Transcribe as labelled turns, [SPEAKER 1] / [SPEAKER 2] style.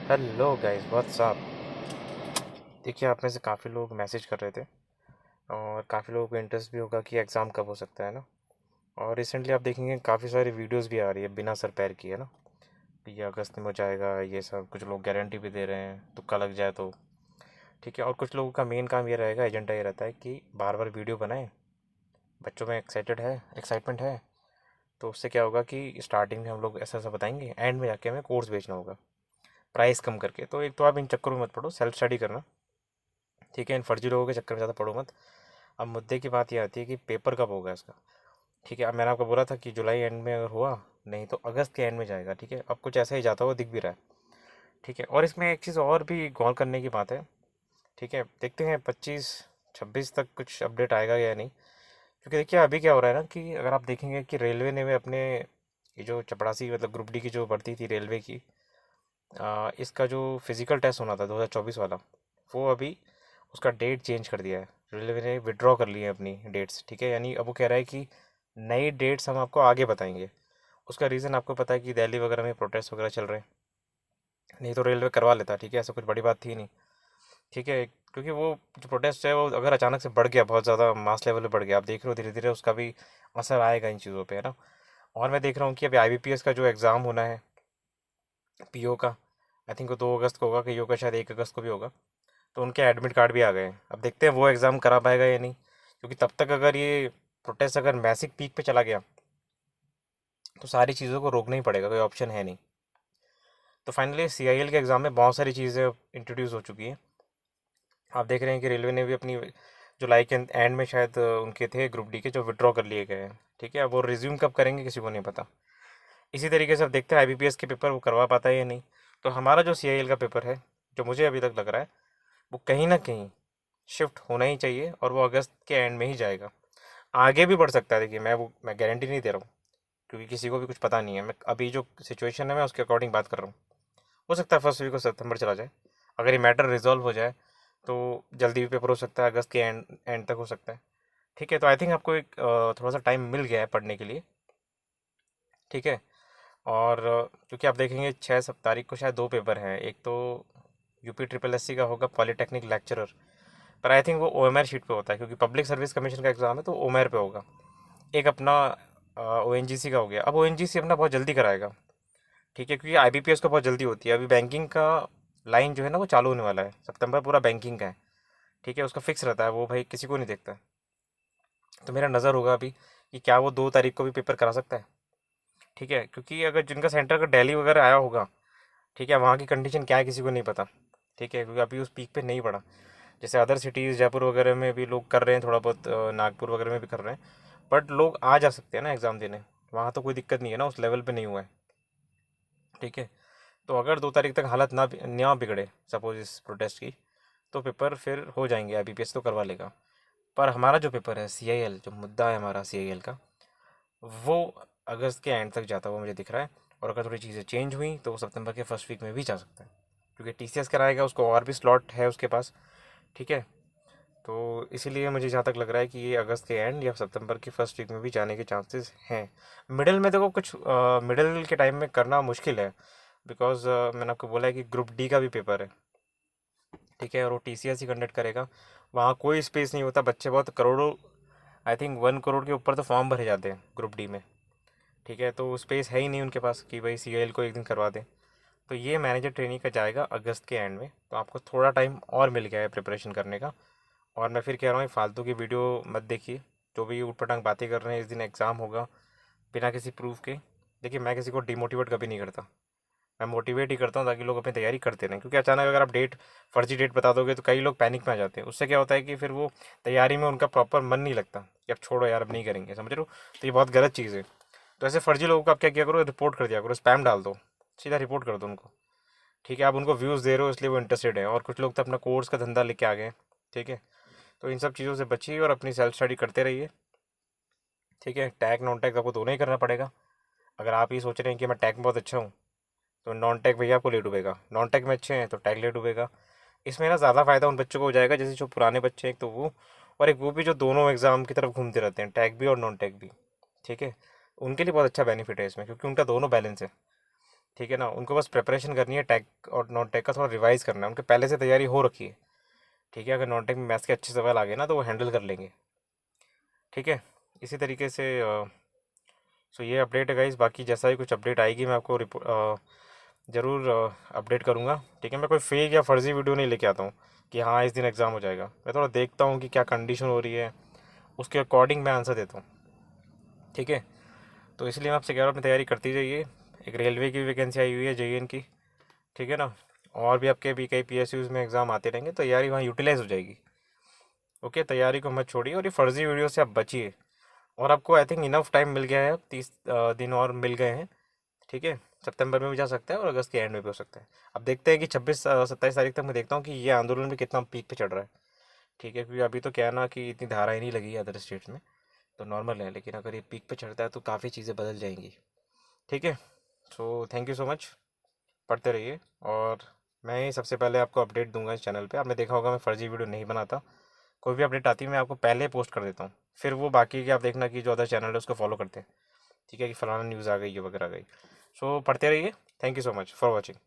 [SPEAKER 1] Hello guys, WhatsApp. देखिए, आप में से काफ़ी लोग मैसेज कर रहे थे और काफ़ी लोगों को इंटरेस्ट भी होगा कि एग्ज़ाम कब हो सकता है ना। और रिसेंटली आप देखेंगे काफ़ी सारी वीडियोस भी आ रही है बिना सर पैर की, है ना, कि ये अगस्त में हो जाएगा। ये सब कुछ लोग गारंटी भी दे रहे हैं, तुक्का लग जाए तो। ठीक है। और कुछ लोगों का मेन काम ये रहेगा, एजेंडा ये रहता है कि बार बार वीडियो बनाएं, बच्चों में एक्साइटमेंट है। तो उससे क्या होगा कि स्टार्टिंग में हम लोग ऐसा ऐसा बताएंगे, एंड में जाके हमें कोर्स बेचना होगा प्राइस कम करके। तो एक तो आप इन चक्करों में मत पड़ो, सेल्फ स्टडी करना। ठीक है, इन फर्जी लोगों के चक्कर में ज़्यादा पड़ो मत। अब मुद्दे की बात ये आती है कि पेपर कब होगा इसका। ठीक है, अब मैंने आपको बोला था कि जुलाई एंड में अगर हुआ, नहीं तो अगस्त के एंड में जाएगा। ठीक है, अब कुछ ऐसा ही जाता हुआ दिख भी रहा है। ठीक है, और इसमें एक चीज़ और भी गौर करने की बात है। ठीक है, देखते हैं 25-26 तक कुछ अपडेट आएगा या नहीं। क्योंकि देखिए अभी क्या हो रहा है ना, कि अगर आप देखेंगे कि रेलवे ने भी अपने ये जो चपरासी मतलब ग्रुप डी की जो भर्ती थी रेलवे की, इसका जो फिजिकल टेस्ट होना था 2024 वाला, वो अभी उसका डेट चेंज कर दिया है। रेलवे ने विड्रॉ कर ली है अपनी डेट्स। ठीक है, यानी अब वो कह रहा है कि नई डेट्स हम आपको आगे बताएंगे। उसका रीज़न आपको पता है कि दिल्ली वगैरह में प्रोटेस्ट वगैरह चल रहे हैं। नहीं तो रेलवे करवा लेता। ठीक है, ऐसा कुछ बड़ी बात थी नहीं। ठीक है, क्योंकि वो जो प्रोटेस्ट है वो अगर अचानक से बढ़ गया, बहुत ज़्यादा मास लेवल पे बढ़ गया, आप देख रहे हो धीरे धीरे उसका भी असर आएगा इन चीज़ों पे, है ना। और मैं देख रहा हूँ कि अभी आईबीपीएस का जो एग्ज़ाम होना है, पीओ का, आई थिंक वो 2 अगस्त को होगा, पीओ का शायद 1 अगस्त को भी होगा। तो उनके एडमिट कार्ड भी आ गए हैं। अब देखते हैं वो एग्ज़ाम करा पाएगा या नहीं, क्योंकि तब तक अगर ये प्रोटेस्ट अगर मैसिक पीक पे चला गया तो सारी चीज़ों को रोकना ही पड़ेगा, कोई ऑप्शन है नहीं। तो फाइनली सीआईएल के एग्ज़ाम में बहुत सारी चीज़ें इंट्रोड्यूस हो चुकी हैं। आप देख रहे हैं कि रेलवे ने भी अपनी जुलाई के एंड में शायद उनके थे ग्रुप डी के जो विड्रॉ कर लिए गए हैं। ठीक है, अब वो रिज्यूम कब करेंगे किसी को नहीं पता। इसी तरीके से अब देखते हैं आईबीपीएस के पेपर वो करवा पाता है या नहीं। तो हमारा जो सीआईएल का पेपर है, जो मुझे अभी तक लग रहा है, वो कहीं ना कहीं शिफ्ट होना ही चाहिए और वो अगस्त के एंड में ही जाएगा। आगे भी बढ़ सकता है, देखिए मैं गारंटी नहीं दे रहा हूँ, क्योंकि किसी को भी कुछ पता नहीं है। मैं अभी जो सिचुएशन है मैं उसके अकॉर्डिंग बात कर रहा हूँ। हो सकता है फर्स्ट वीक ऑफ सितंबर चला जाए। अगर ये मैटर रिजॉल्व हो जाए तो जल्दी भी पेपर हो सकता है, अगस्त के एंड एंड तक हो सकता है। ठीक है, तो आई थिंक आपको एक थोड़ा सा टाइम मिल गया है पढ़ने के लिए। ठीक है। और क्योंकि आप देखेंगे 6 तारीख को शायद 2 पेपर हैं। एक तो यूपी ट्रिपल एस सी का होगा पॉलीटेक्निक लेक्चरर, पर आई थिंक वो ओएमआर शीट पे होता है, क्योंकि पब्लिक सर्विस कमीशन का एग्ज़ाम है तो ओएमआर पे होगा। एक अपना ओएनजीसी का हो गया। अब ओएनजीसी अपना बहुत जल्दी कराएगा। ठीक है, क्योंकि आईबीपीएस का बहुत जल्दी होती है। अभी बैंकिंग का लाइन जो है ना वो चालू होने वाला है, सितंबर पूरा बैंकिंग का है। ठीक है, उसका फिक्स रहता है, वो भाई किसी को नहीं देखता। तो मेरा नज़र होगा अभी कि क्या वो 2 तारीख को भी पेपर करा सकता है। ठीक है, क्योंकि अगर जिनका सेंटर का दिल्ली वगैरह आया होगा, ठीक है, वहाँ की कंडीशन क्या है किसी को नहीं पता। ठीक है, क्योंकि अभी उस पीक पे नहीं पड़ा। जैसे अदर सिटीज़ जयपुर वगैरह में भी लोग कर रहे हैं थोड़ा बहुत, नागपुर वगैरह में भी कर रहे हैं। बट लोग आ जा सकते हैं ना एग्ज़ाम देने, वहाँ तो कोई दिक्कत नहीं है ना, उस लेवल पे नहीं हुआ है। ठीक है, तो अगर 2 तारीख तक हालत ना बिगड़े सपोज इस प्रोटेस्ट की, तो पेपर फिर हो जाएंगे, आईबीपीएस तो करवा लेगा। पर हमारा जो पेपर है सीआईएल, जो मुद्दा है हमारा सीआईएल का, वो अगस्त के एंड तक जाता हुआ मुझे दिख रहा है। और अगर थोड़ी चीज़ें चेंज हुई तो वो सितंबर के फर्स्ट वीक में भी जा सकता है, क्योंकि टीसीएस कराएगा, उसको और भी स्लॉट है उसके पास। ठीक है, तो इसीलिए मुझे जहाँ तक लग रहा है कि ये अगस्त के एंड या सितंबर के फर्स्ट वीक में भी जाने के चांसेस हैं। मिडिल में देखो कुछ मिडिल के टाइम में करना मुश्किल है, बिकॉज मैंने आपको बोला है कि ग्रुप डी का भी पेपर है। ठीक है, और वो टीसीएस ही कंडक्ट करेगा। वहाँ कोई स्पेस नहीं होता, बच्चे बहुत करोड़ों, आई थिंक 1 करोड़ के ऊपर तो फॉर्म भरे जाते हैं ग्रुप डी में। ठीक है, तो स्पेस है ही नहीं उनके पास कि भाई सीएल को एक दिन करवा दें। तो ये मैनेजर ट्रेनिंग का जाएगा अगस्त के एंड में, तो आपको थोड़ा टाइम और मिल गया है प्रिपरेशन करने का। और मैं फिर कह रहा हूँ फालतू की वीडियो मत देखिए, जो भी ऊट पटांग बातें कर रहे हैं, इस दिन एग्ज़ाम होगा बिना किसी प्रूफ के। देखिए मैं किसी को डिमोटिवेट कभी नहीं करता, मैं मोटिवेट ही करता हूँ ताकि लोग अपनी तैयारी करते रहें। क्योंकि अचानक अगर आप फर्जी डेट बता दोगे तो कई लोग पैनिक में आ जाते हैं। उससे क्या होता है कि फिर वो तैयारी में उनका प्रॉपर मन नहीं लगता, कि अब छोड़ो यार अब नहीं करेंगे, समझ रहे हो। तो ये बहुत गलत चीज़ है। तो ऐसे फर्जी लोगों को आप क्या किया करो, रिपोर्ट कर दिया करो, स्पैम डाल दो, सीधा रिपोर्ट कर दो उनको। ठीक है, आप उनको व्यूज़ दे रहे हो इसलिए वो इंटरेस्टेड है, और कुछ लोग तो अपना कोर्स का धंधा लेके आ गए। ठीक है, तो इन सब चीज़ों से बचिए और अपनी सेल्फ स्टडी करते रहिए। ठीक है, टैग नॉन टैग आपको दोनों ही करना पड़ेगा। अगर आप ये सोच रहे हैं कि मैं टैग में बहुत अच्छा हूँ, तो नॉन टैग भैया आपको ले डूबेगा। नॉन टैग में अच्छे हैं तो टैग ले डूबेगा। इसमें ना ज़्यादा फ़ायदा उन बच्चों को हो जाएगा जैसे जो पुराने बच्चे हैं, एक तो वो, और एक वो भी जो दोनों एग्ज़ाम की तरफ घूमते रहते हैं, टैग भी और नॉन टैग भी। ठीक है, उनके लिए बहुत अच्छा बेनिफिट है इसमें, क्योंकि उनका दोनों बैलेंस है। ठीक है ना। उनको बस प्रिपरेशन करनी है, टैग और नॉन टैग का थोड़ा रिवाइज़ करना है, उनके पहले से तैयारी हो रखी है। ठीक है, अगर नॉन टैग में मैथ्स के अच्छे सवाल आ गए ना तो वो हैंडल कर लेंगे। ठीक है, इसी तरीके से सो ये अपडेट है गाइस। बाकी जैसा ही कुछ अपडेट आएगी मैं आपको ज़रूर अपडेट करूँगा। ठीक है, मैं कोई फेक या फर्जी वीडियो नहीं लेके आता हूँ कि हाँ इस दिन एग्ज़ाम हो जाएगा। मैं थोड़ा देखता हूँ कि क्या कंडीशन हो रही है, उसके अकॉर्डिंग मैं आंसर देता हूँ। ठीक है, तो इसलिए मैं आपसे कह रहा हूँ अपनी तैयारी करती जाइए। एक रेलवे की वैकेंसी आई हुई है JN की। ठीक है ना, और भी आपके भी कई PSUs में एग्ज़ाम आते रहेंगे, तैयारी वहाँ यूटिलाइज हो जाएगी। ओके, तैयारी को मत छोड़िए और ये फर्जी वीडियो से आप बचिए। और आपको आई थिंक इनफ टाइम मिल गया है, 30 दिन और मिल गए हैं। ठीक है, सितंबर में भी जा सकता है और अगस्त के एंड में भी हो सकता है। अब देखते हैं कि 26-27 तारीख तक मैं देखता हूँ कि ये आंदोलन भी कितना पीक पे चढ़ रहा है। ठीक है, क्योंकि अभी तो क्या है ना कि इतनी धाराएं नहीं लगी है अदर स्टेट्स में, तो नॉर्मल है। लेकिन अगर ये पीक पे चढ़ता है तो काफ़ी चीज़ें बदल जाएंगी। ठीक है, so thank you so much. पढ़ते रहिए, और मैं ही सबसे पहले आपको अपडेट दूंगा इस चैनल पे। आपने देखा होगा मैं फर्जी वीडियो नहीं बनाता। कोई भी अपडेट आती है मैं आपको पहले पोस्ट कर देता हूँ, फिर वो बाकी की आप देखना कि जो अदर चैनल है उसको फॉलो करते हैं। ठीक है, कि फलाना न्यूज़ आ गई, ये वगैरह आ गई। सो पढ़ते रहिए। Thank you so much for watching.